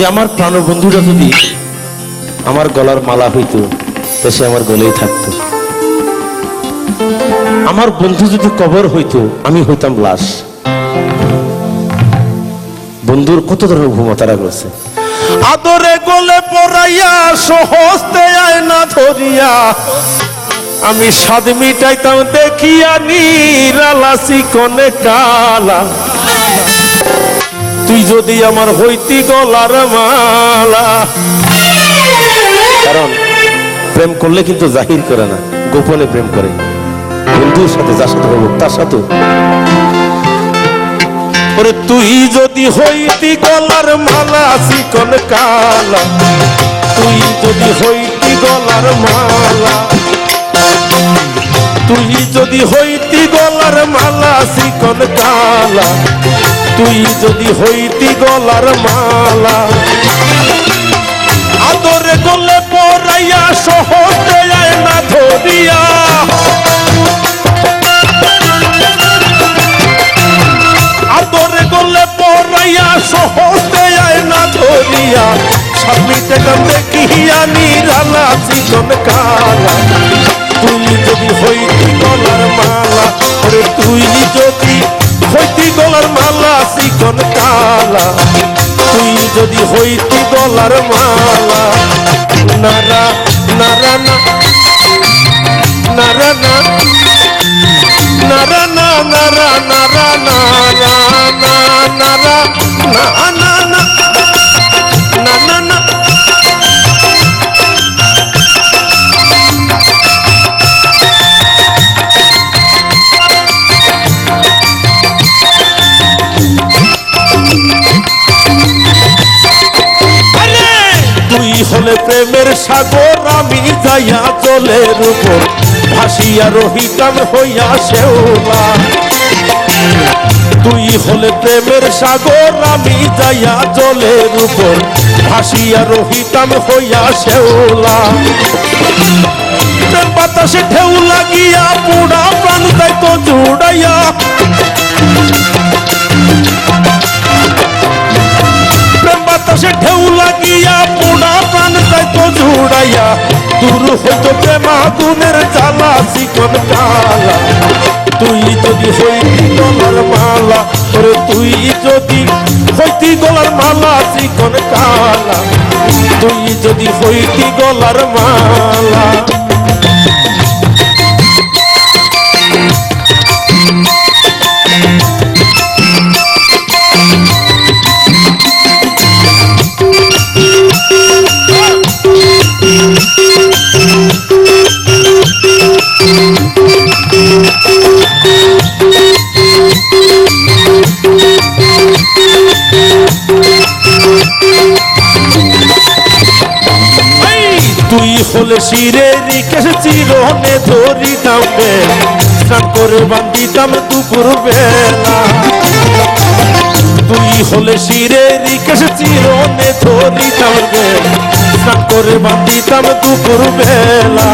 যে আমার প্রাণ বন্ধুটা যদি আমার গলার মালা হইতো তো সে আমার গলেই থাকতো। আমার বন্ধু যদি কবর হইতো আমি হইতাম লাশ। বন্ধুর কত ধরনের ভূমতারা করছে। আদরে গলে পড়াইয়া সহস্তে আয়না ধরিয়া আমি স্বাদ মিটাইতাম দেখিয়া নিরালা চিকনে কালা। তুই যদি আমার হইতি গলার মালা। কারণ প্রেম করলে কিন্তু জাহির করে না, গোপনে প্রেম করে। বন্ধুর সাথে যার সাথে হবো তার সাথে ওরে তুই যদি হইতি গলার মালা চিকন কালা, তুই যদি হইতি গলার মালা, তুই যদি হইতি গলার মালা চিকন কালা, তুই যদি হইতি গলার মালা। আদরে গলে পড়াইয়া সহজে আয়না ধরিয়া, আদরে গলে পড়াইয়া সহজে আয়না ধরিয়া স্বামী টাকা দেখিয়া নিরালা চিকন কালা। তুই যদি হইতি গলার মালা, ওরে তুই যদি হইতি গলার মালা চিকন কালা, তুই যদি হইতি গলার মালা। নারা নারা না নারা না নারা না নারা নারা নারা না নারা না না না না না না। তুই হলে প্রেমের সাগর আমি যাইয়া জলের উপর ভাসিয়া রহিতাম হইয়া শেওলা। তুই হলে প্রেমের সাগর আমি যাইয়া জলের উপর ভাসিয়া রহিতাম হইয়া শেওলা। প্রেম বাতাসে ঢেউ লাগিয়া পুরা প্রাণ যাইতো জুড়াইয়া, প্রেম বাতাসে ঢেউ লাগিয়া পুরা প্রাণ যাইতো জুড়াইয়া। দূর হইতো প্রেম আগুনের জ্বালা চিকন কালা। তুই যদি হইতি গলার মালা, ওরে তুই যদি হইতি গলার মালা চিকন কালা, তুই যদি হইতি গলার মালা। তুই হলে শিরে রিকেশ চিরনে ধরিতাম বেল, স্নান করে বান্ধিতাম দুপুর বেলা। তুই হলে শিরে রিকেশ চিরনে ধরিতাম বেল, স্নান করে বান্ধিতাম দুপুর বেলা।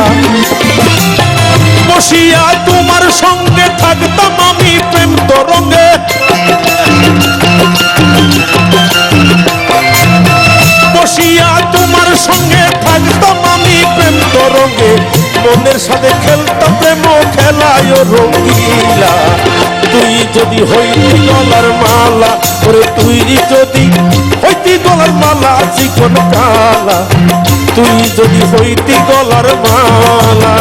বসিয়া তোমার সঙ্গে থাকতাম আমি প্রেম তরঙ্গে, বসিয়া তোমার সঙ্গে থাকতাম আমি প্রেম তরঙ্গে। মনের সাথে খেলতাম প্রেম খেলায় রঙ্গিলা। তুই যদি হইতি গলার মালা, ওরে তুই যদি হইতি গলার মালা চিকন কালা, তুই যদি হইতি গলার মালা।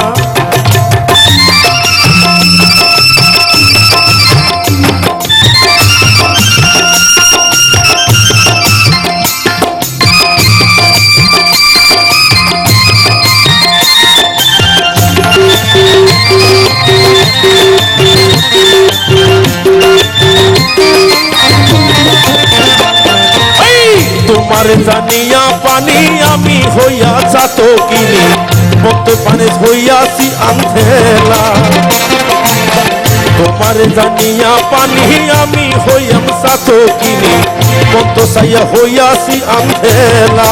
তোমার জানিয়া পানি আমি হইয়া যাত কিনি, মত পানে হইয়াছি আন্ধেলা। তোমার জানিয়া পানি আমি হইয়াম যাত কিনি, মত সাইয়া হইয়াছি আন্ধেলা।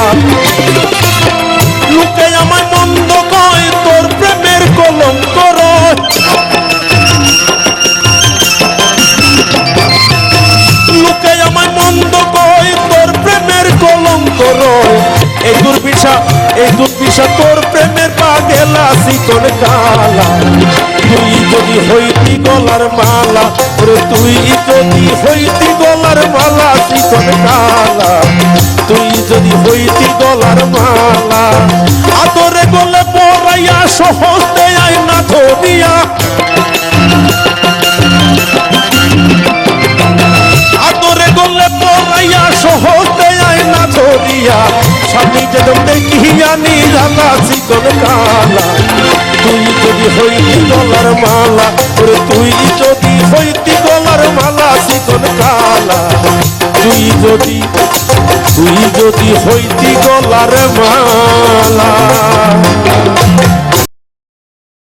লোকে আমায় মন্দ কয় তোর প্রেমের কলঙ্ক রয়, লোকে আমায় মন্দ কয় তোর প্রেমের কলঙ্ক আশা তোর প্রেমের পাগেলা চিকন কালা তুই যদি হইতি গলার মালা ওরে তুই যদি হইতি গলার মালা চিকন কালা তুই যদি হইতি গলার মালা আদরে গলে পড়াইয়া সহজে আয় না ধরিয়া আদরে গলে পড়াইয়া সহজে আয় না ধরিয়া স্বামী যেন দেখিয়া নিরালা চিকন কালা তুই যদি হইতি গলার মালা ওরে তুই যদি হইতি গলার মালা চিকন কালা তুই যদি হইতি গলার মালা